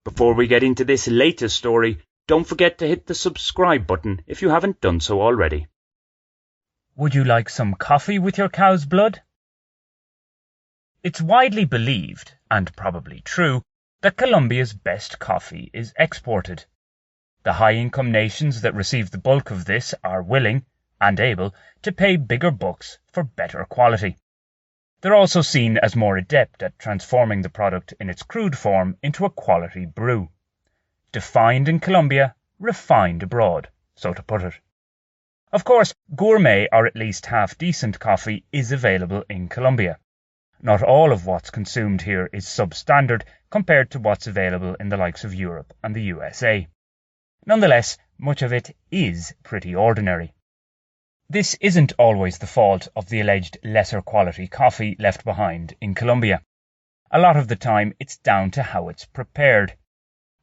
Before we get into this latest story, don't forget to hit the subscribe button if you haven't done so already. Would you like some coffee with your cow's blood? It's widely believed, and probably true, that Colombia's best coffee is exported. The high-income nations that receive the bulk of this are willing, and able, to pay bigger bucks for better quality. They're also seen as more adept at transforming the product in its crude form into a quality brew. Defined in Colombia, refined abroad, so to put it. Of course, gourmet or at least half-decent coffee is available in Colombia. Not all of what's consumed here is substandard compared to what's available in the likes of Europe and the USA. Nonetheless, much of it is pretty ordinary. This isn't always the fault of the alleged lesser quality coffee left behind in Colombia. A lot of the time it's down to how it's prepared.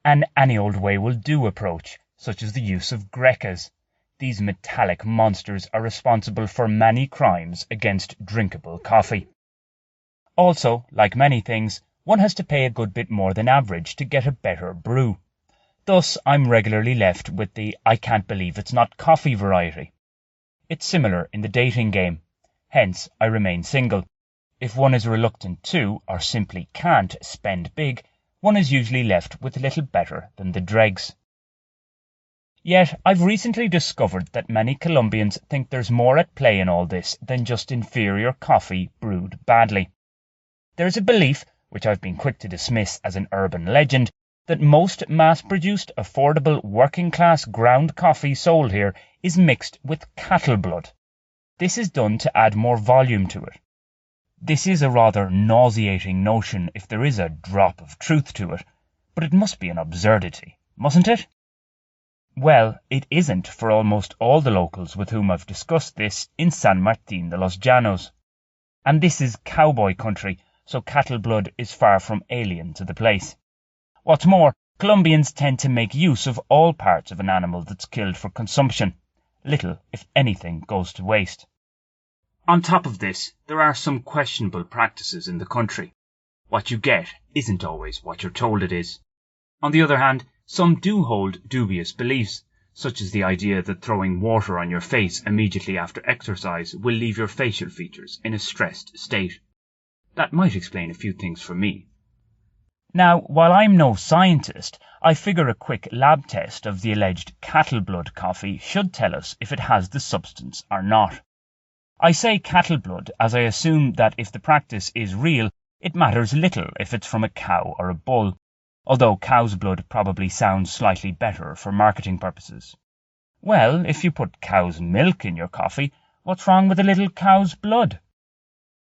An any old way will do approach, such as the use of grecas. These metallic monsters are responsible for many crimes against drinkable coffee. Also, like many things, one has to pay a good bit more than average to get a better brew. Thus, I'm regularly left with the I can't believe it's not coffee variety. It's similar in the dating game. Hence, I remain single. If one is reluctant to, or simply can't, spend big, one is usually left with little better than the dregs. Yet, I've recently discovered that many Colombians think there's more at play in all this than just inferior coffee brewed badly. There is a belief, which I've been quick to dismiss as an urban legend, that most mass-produced, affordable, working-class ground coffee sold here is mixed with cattle blood. This is done to add more volume to it. This is a rather nauseating notion if there is a drop of truth to it, but it must be an absurdity, mustn't it? Well, it isn't for almost all the locals with whom I've discussed this in San Martín de los Llanos. And this is cowboy country, so cattle blood is far from alien to the place. What's more, Colombians tend to make use of all parts of an animal that's killed for consumption. Little, if anything, goes to waste. On top of this, there are some questionable practices in the country. What you get isn't always what you're told it is. On the other hand, some do hold dubious beliefs, such as the idea that throwing water on your face immediately after exercise will leave your facial features in a stressed state. That might explain a few things for me. Now, while I'm no scientist, I figure a quick lab test of the alleged cattle blood coffee should tell us if it has the substance or not. I say cattle blood as I assume that if the practice is real, it matters little if it's from a cow or a bull, although cow's blood probably sounds slightly better for marketing purposes. Well, if you put cow's milk in your coffee, what's wrong with a little cow's blood?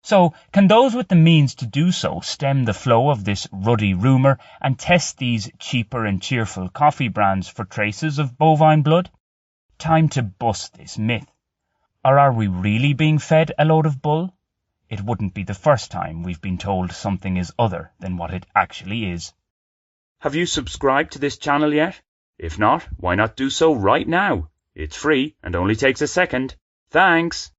So, can those with the means to do so stem the flow of this ruddy rumour and test these cheaper and cheerful coffee brands for traces of bovine blood? Time to bust this myth. Or are we really being fed a load of bull? It wouldn't be the first time we've been told something is other than what it actually is. Have you subscribed to this channel yet? If not, why not do so right now? It's free and only takes a second. Thanks!